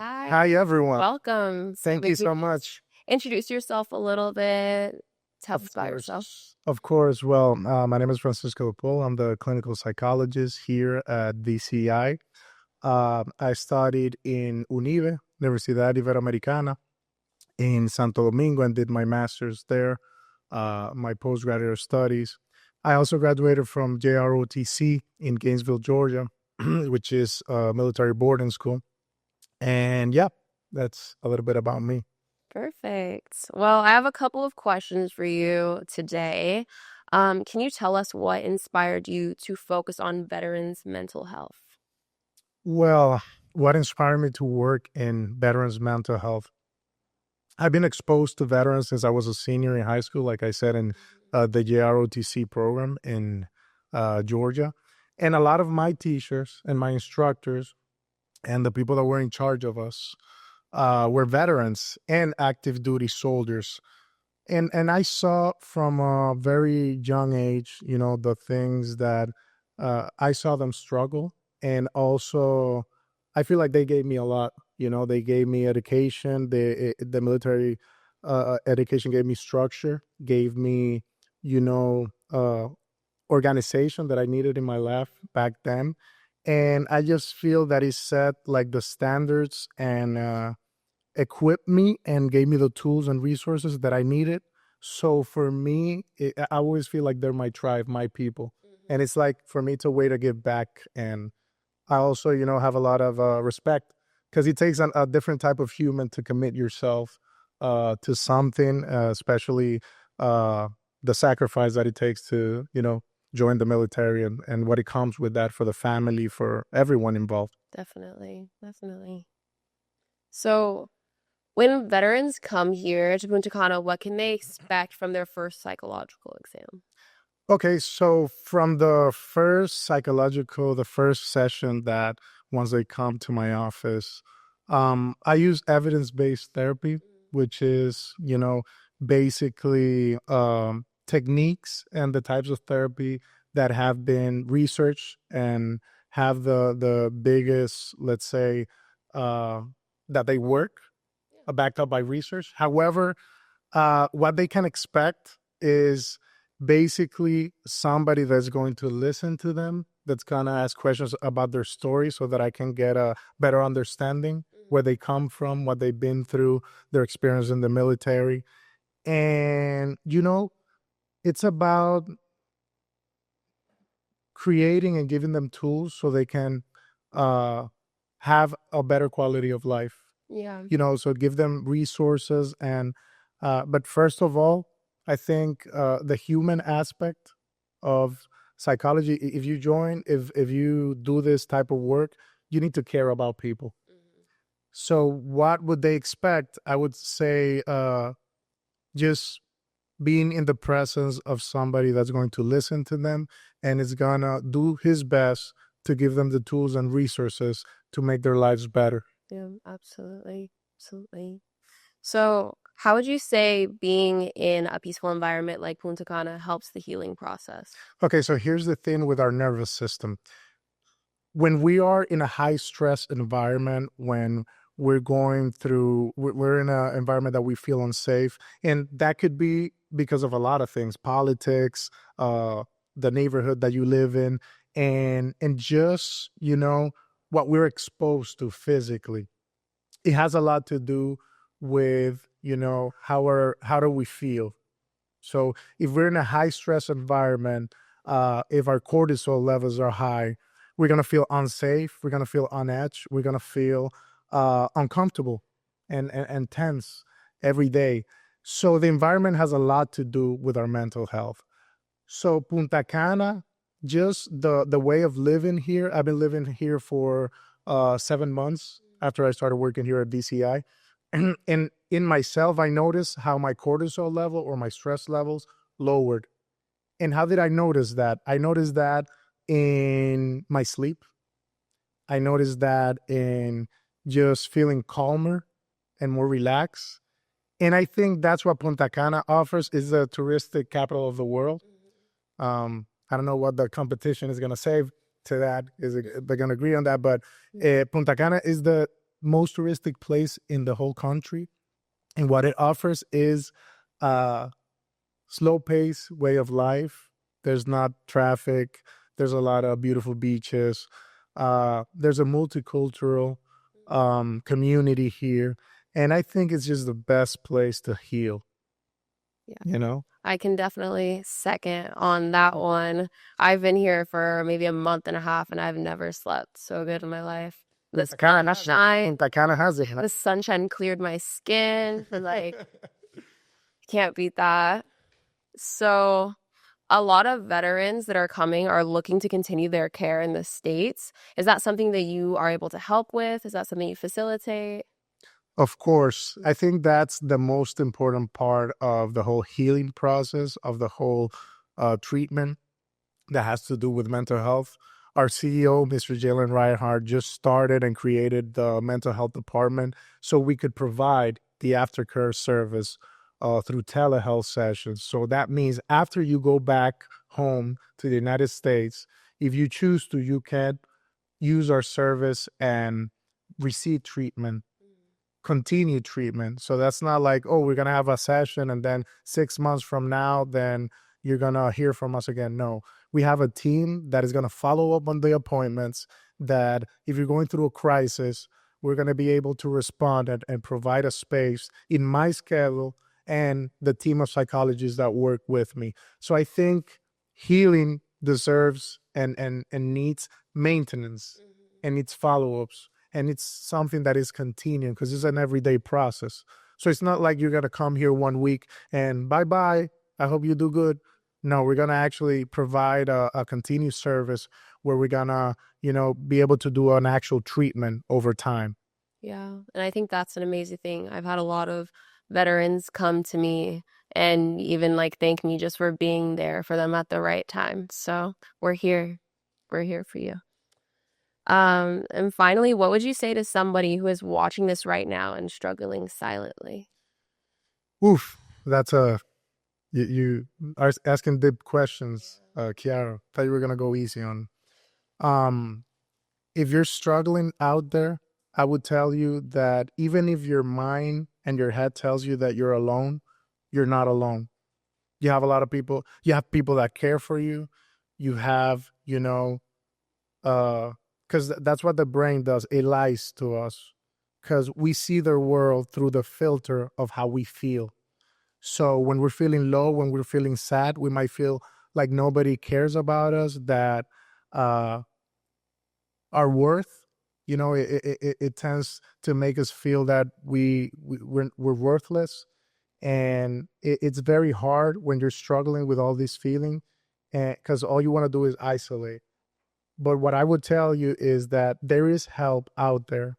Hi, Hi, everyone. welcome. So Thank you maybe so much. introduce yourself a little bit. Tell us Of about yourself. course. Of course. Well, my name is Francisco Pol. I'm the clinical psychologist here at DCI. I studied in UNIVE, Universidad Iberoamericana, in Santo Domingo and did my master's there, my postgraduate studies. I also graduated from JROTC in Gainesville, Georgia, which is a military boarding school. And yeah, that's a little bit about me. Perfect. Well, I have a couple of questions for you today. Can you tell us what inspired you to focus on veterans' mental health? Well, what inspired me to work in veterans mental health? I've been exposed to veterans since I was a senior in high school, like I said, in the JROTC program in Georgia. And a lot of my teachers and my instructors and the people that were in charge of us were veterans and active duty soldiers. And I saw from a very young age, the things that I saw them struggle, and also I feel like they gave me a lot. They gave me education. The military education gave me structure, gave me, you know, uh, organization that I needed in my life back then, and I just feel that it set like the standards and equipped me and gave me the tools and resources that I needed. So for me, I always feel like they're my tribe, my people. And it's like for me, it's a way to give back. And I also, have a lot of respect because it takes a different type of human to commit yourself to something, especially uh, the sacrifice that it takes to, join the military and what it comes with that for the family, for everyone involved. Definitely, definitely. So, when veterans come here to Punta Cana, what can they expect from their first psychological exam? Okay, so from the first session that once they come to my office, I use evidence-based therapy, which is, basically techniques and the types of therapy that have been researched and have the biggest, let's say, uh, that they work, backed up by research. However, what they can expect is basically somebody that's going to listen to them, that's going to ask questions about their story so that I can get a better understanding where they come from, what they've been through, their experience in the military. And, it's about creating and giving them tools so they can uh, have a better quality of life. Yeah. So give them resources and but first of all, I think the human aspect of psychology, if you do this type of work, you need to care about people. So what would they expect? I would say just being in the presence of somebody that's going to listen to them and is gonna do his best to give them the tools and resources to make their lives better. Yeah, absolutely. Absolutely. So, how would you say being in a peaceful environment like Punta Cana helps the healing process? Okay, so here's the thing with our nervous system. When we are in a high stress environment, when we're in an environment that we feel unsafe, and that could be because of a lot of things, politics, the neighborhood that you live in, and just, what we're exposed to physically. It has a lot to do with, how do we feel. So if we're in a high stress environment, if our cortisol levels are high, we're gonna feel unsafe. We're gonna feel on edge. We're gonna feel uncomfortable and tense every day. So the environment has a lot to do with our mental health. So Punta Cana, just the way of living here. I've been living here for 7 months after I started working here at DCI, and in myself, I noticed how my cortisol level or my stress levels lowered. And how did I notice that? I noticed that in my sleep. I noticed that in just feeling calmer and more relaxed. And I think that's what Punta Cana offers, is the touristic capital of the world. I don't know what the competition is going to say to that. Is it, they're going to agree on that? But Punta Cana is most touristic place in the whole country. And what it offers is a slow pace way of life. There's not traffic. There's a lot of beautiful beaches. There's a multicultural community here. And I think it's just the best place to heal, Yeah. you know? I can definitely second on that one. I've been here for maybe a month and a half and I've never slept so good in my life. This sunshine, Punta Cana has it. the sunshine cleared my skin. Like, can't beat that. So, a lot of veterans that are coming are looking to continue their care in the States. Is that something that you are able to help with? Is that something you facilitate? Of course, I think that's the most important part of the whole healing process, of the whole treatment that has to do with mental health. Our CEO, Mr. Jalen Reinhardt, just started and created the mental health department so we could provide the aftercare service through telehealth sessions. So that means after you go back home to the United States, if you choose to, you can use our service and receive treatment, continue treatment. So that's not like, oh, we're going to have a session and then 6 months from now, then you're going to hear from us again. No, we have a team that is going to follow up on the appointments, that if you're going through a crisis, we're going to be able to respond and provide a space in my schedule and the team of psychologists that work with me. So I think healing deserves and needs maintenance and needs follow-ups, and it's something that is continuing because it's an everyday process. So it's not like you're going to come here 1 week and bye bye, I hope you do good. No, we're going to actually provide a continued service where we're going to, be able to do an actual treatment over time. Yeah. And I think that's an amazing thing. I've had a lot of veterans come to me and even like thank me just for being there for them at the right time. So we're here. We're here for you. And finally, what would you say to somebody who is watching this right now and struggling silently? Oof, that's you are asking deep questions, Kiara. Thought you were going to go easy on. Um, if you're struggling out there, I would tell you that even if your mind and your head tells you that you're alone, you're not alone. You have a lot of people. You have people that care for you. You have, because that's what the brain does. It lies to us because we see the world through the filter of how we feel. So when we're feeling low, when we're feeling sad, we might feel like nobody cares about us, that uh, our worth, it tends to make us feel that we're worthless. And it's very hard when you're struggling with all these feelings, because all you want to do is isolate. But what I would tell you is that there is help out there,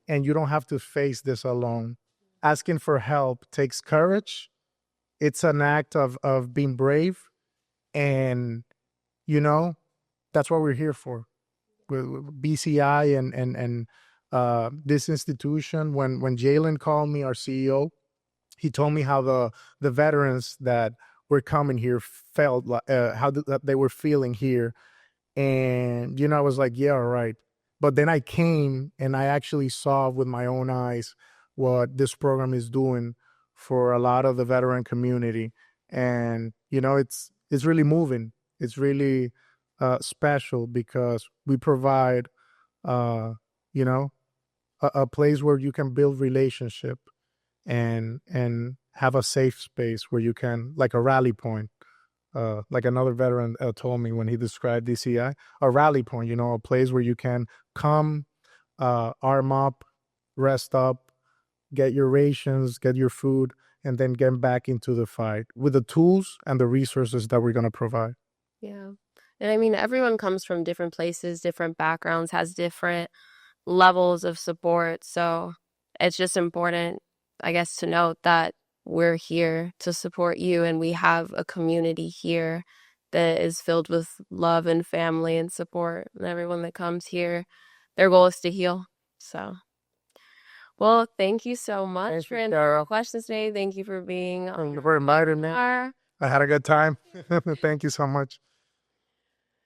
and you don't have to face this alone. Asking for help takes courage. It's an act of being brave, and you know that's what we're here for. With BCI and this institution. When Jalen called me, our CEO, he told me how the veterans that were coming here felt, like that they were feeling here. And, I was like, yeah, all right. But then I came and I actually saw with my own eyes what this program is doing for a lot of the veteran community. And, it's really moving. It's really special because we provide, uh, you know, a place where you can build relationship and have a safe space where you can, like a rally point, like another veteran told me when he described DCI, a rally point, a place where you can come, arm up, rest up, get your rations, get your food, and then get back into the fight with the tools and the resources that we're going to provide. Yeah. And I mean, everyone comes from different places, different backgrounds, has different levels of support. So it's just important, I guess, to note that we're here to support you and we have a community here that is filled with love and family and support. And everyone that comes here, their goal is to heal. So, well, thank you so much for answering questions today. Thank you for being Thank you for inviting me. I had a good time. Thank you so much.